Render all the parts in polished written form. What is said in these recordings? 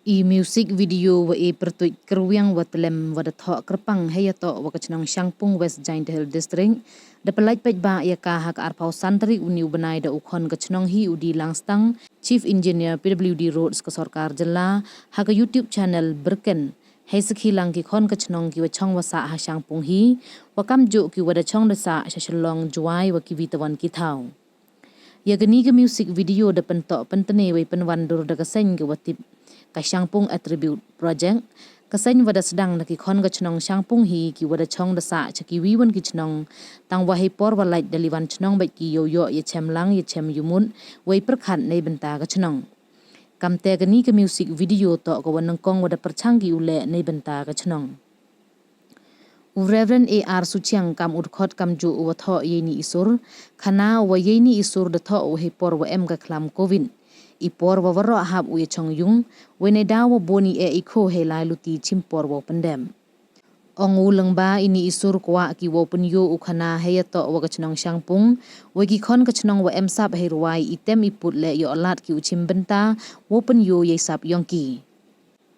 I music video wa e pertuit keruang wa telem wa dathok kerpang hayato wa kachnong Shangpung West Giant Hill District da pelait pet ba ya ka hak arpau santri uni benai da ukhon kachnong hi udi langstang Chief Engineer PWD Roads ka sarkar jela hak YouTube channel berken hai sakhi lang ki khon kachnong ki wa chong wa sa ha Shangpung hi wa kam jo ki wa da chong da sa shashalong juai wa ki vitawan ki thau ya gani ka music video da pentok pentene wai penwandur da kaseng ke watip ka Shangpung Attribute Project kaseng wada sedang na ki khon ka chnong Shangpung hi ki wada chong da sa chaki wiwan ki chnong tang wahi por walait daliwan chnong bai ki yo yo ye chem lang ye chem yumun wai perkhan nei benta ka chnong kamte gani ka music video to ko wanang kong wada perchang ki ule nei benta ka chnong Reverend A.R. Suchiang kam udkhot kam ju wa tho yeni isur khana wa yeni isur da tho he por wa em ka khlam covid I por wa waro hab u chong yung wene da wa boni e ikho he lai luti chim por wa pandem ong ulang ba ini isur kwa ki wo pun yo u khana he to wa ka chnong Shangpung wa ki khon ka chnong wa em sap he ruai item iput le yo lat ki u chim benta wo pun yo ye sap yong ki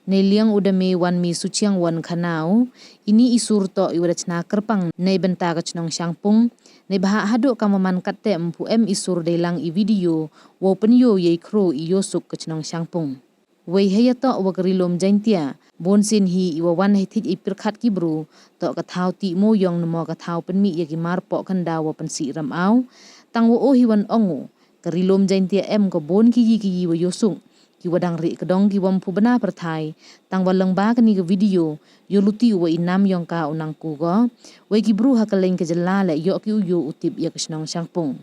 Neliang udame wan mi Suchiang wan khanau ini isur to iwrachna kerpang nei benta ka chnong Shangpung nei bah hado kamaman katte empu em isur delang I video wo pen yo ye khro I yosuk ka chnong Shangpung wei heya to wa krilom jaintia bonsin hi iwa wan he thik ipir khat ki bru to ka thau ti mo yong nmo ka thau pen mi ye ki mar po khanda wa pen si ram au tang wo hi wan ongu krilom jaintia em ko bon ki yi wa yosuk ki wadang ri kedong ki wam pu bena perthai tang walang ba kani ke video yo luti wa inam yong ka unang ku go we ki bru hakaleng ke jela le yo ki yo utip ya kisnong Shangpung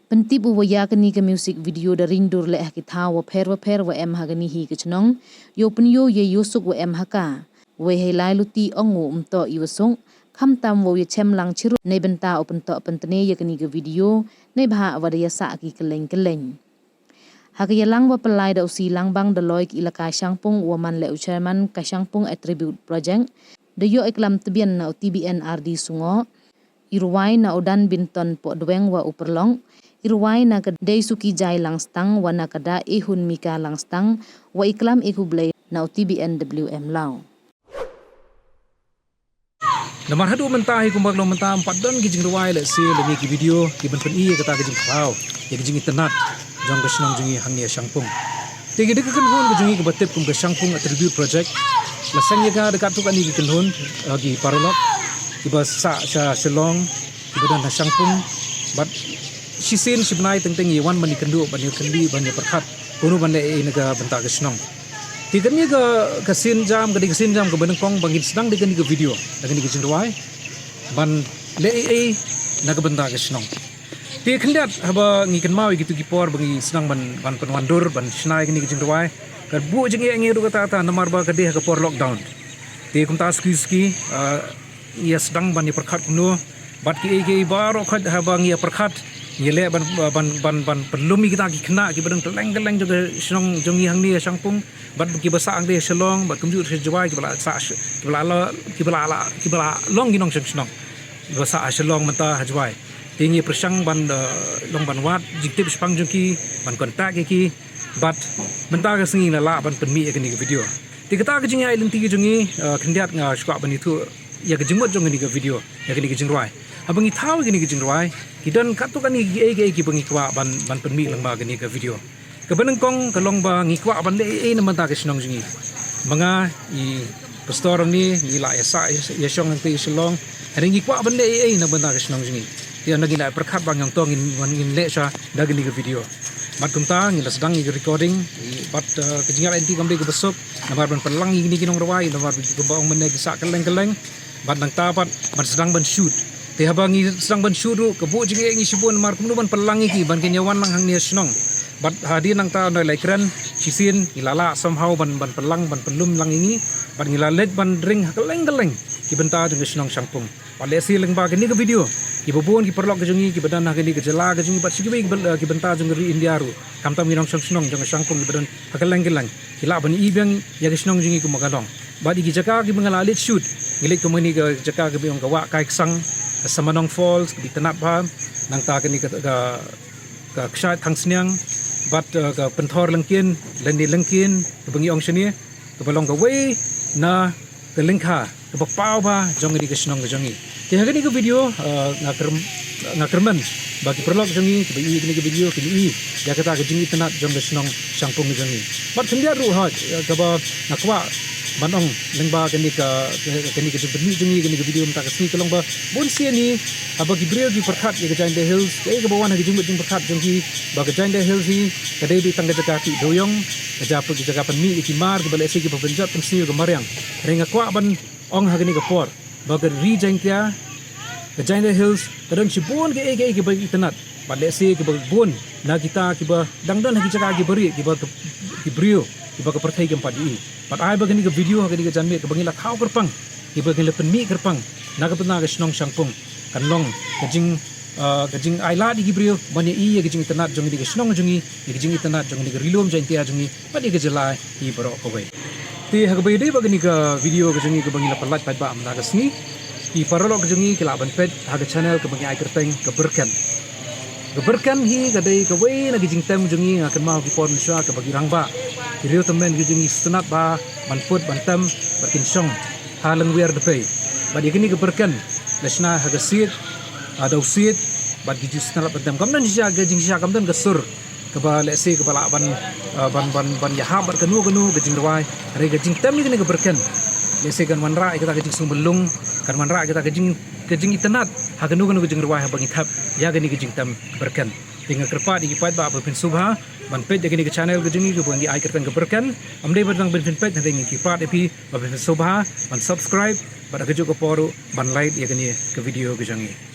pentip wa ya kani ke music video da rindur le ki tha wa pher wa em hagani hi kisnong yo pun yo ye yusuk wa em haka we he lai luti ongu umto iwasung kham tam wo ye chem lang chiru nei benta open to pentne ya kani ke video nei bha wa ya sa ki keleng Hakayalang wa pelai da usi langbang Deloitte ilaka Shangpung waman le chairman ka Shangpung Attribute Project de yo eklam tbian na TBN RD sungo irwai na udan binton po dweng wa uperlong irwai na ka Deisuki Jai langstang wa na kada ehun mika langstang wa iklam ikublay na TBN WM law Namar hadu mentah kumbak lo mentah 4 dan gijing ruai le si le ni ki video ki ben i kata gijing kau ya gijing internet jang ka snang jungi hangnia Shangpung te gi dekan hon ka jungi ka batep kum ka Shangpung Attribute Project la sang ga dekat tu kan ni kan hon gi paralok ki ba sa shalong ki badan Shangpung but shisin shibnai tengteng i wan mani kandu ban kandi ban perkhat kono ban le naga benta ka snang Tigan ni ka sin jam ka beneng kong bangin sedang dengan ni ka video dengan ni ka jindwai ban le naga benda ka snong ti khendat haba ngi kan mawi gitu gipor bangi sedang ban penwandur ban snai ni ka jindwai ka bu jengi ngi ru kata namar ba ka deh ka por lockdown ti kumta ski ia sedang ban ni perkhat kuno bat ki baro khat haba ngi perkhat yele ban perlumi kita ki kena ki bedeng teleng juga snong jongi hang ni Shangpung bat ki basa ang de shalong bat kumju se jawai ki bala sa ki bala long gi nong snong basa shalong menta hajwai tingi persang ban long ban wat jiktip spang jongki ban kontak ki bat menta ka singi la ban penmi ki video ti kata ka jingi island ti jongi khendiat nga skwa ban itu ya ka jingmot jongi ni video ya ki jingrai abangi thau gini ki jingrai kidan katu kan ki bangi kwa ban penmi lang ba gini ka video ka beneng kong kalong ba ngi kwa ban le naman ta ka snong jingi mga I pastor ni la esa ya shong ang ti silong ringi kwa ban le naman ta ka snong jingi ya nagi la perkhat bang yang tong in le sha da gini ka video mat kumta ngi sedang ngi recording bat ka jingal enti kambe ka besok namar ban pelang gini kinong rawai namar bi ka baong meneg sa keleng bat nang tapat ban sedang ban shoot te habangi sang ban syuru kebu jingi ngi sibun mar kumnu ban pelangi ki ban kenyawan lang hang ni snong bat hadi nang ta noi laikran sisin ilala somehow ban pelang ban pelum lang ini ban ilalet ban ring keleng ki benta jeng snong Shangpung pale si leng ba ni ke video ki bobon ki perlok ke jungi ki badan ha ni ke jela ke jungi bat sigibe ki benta jeng ri India ru kam tam nginong snong jeng Shangpung ki badan keleng kila ban I bang ya ke snong jungi ku magalong bat ki jaka ki mengalalit shoot ngilik ko mani ke jaka ke biong kawa kai sang Samanong Falls di tenap ba nang ta kani ka kshat thang snyang bat ka penthor langkin lendi langkin bangi ong shani kebalong gawe na kelengka kebapau ba jong di kesenong ke jongi ti hagani ke video ngakerman bagi perlok jongi ke bi ini ke video ke i ya kata ke jingi tenat jong kesenong sangpung ke jongi mat kendia ru ha ke ba nakwa manong lengba keni ke jebeni jongi keni ke video mta ke sni kelong ba bon si ni aba ki brio ki perkhat ye ke jain the hills ke bawan ha ke jing perkhat jongi ba ke jain the hills hi ke dei bi tangga jaga ti doyong ke japu ki jaga pan mi ki mar ke bale si ke penjat pensi ke mariang renga kwa ban ong hagani ke por bagar ri jangtia ke jain the hills kadang cibun ke bagi tenat pada se ke bun na kita ke ba dangdan hagi jaga ke beri ke ba ke brio ke ba ke perthai ke padi pat ai bagani ke video hagani ke janme ke bangila khau kerpang ke bagi lepen mi kerpang na ke pena ke snong sangpung kan long ke jing ai la di ke brio bani i ke jing tenat jong di ke snong jongi ke jing tenat jong di ke rilom jantia jongi padi ke jelai i baro ko wei ti hagbai dei bagani ke video ke jongi ke bangila pelat pai ba amna ke sni ki parolo ke jongi ke laban pet haga channel ke bangi ai kerteng ke berkan hi ke dei ke wei na ke jing tem jongi akan mau ki pon sha ke bagi rangba ki rio temen ke jongi stenat ba manput bantam berkin song halang wer de pei badi kini ke berkan lesna haga sit ada usit badi ju stenat bantam kamdan sha ke jing sha kamdan ke sur keba lesi kepala ban yahab berkenu ke jing rawai re ke jing tem ni ke berken lesi kan manra kita ke jing sumbelung kan manra kita ke jing itenat ha kenu ke jing rawai bagi thap ya ke ni ke jing tem berken tinggal kerpa di kipat ba ben subha ban pet ke ni ke channel ke jing ke bagi ai kertan ke berken amde badang ben pet nanti ngi kipat epi ba ben subha ban subscribe pada ke juga poru ban like ya ke ni ke video ke jangi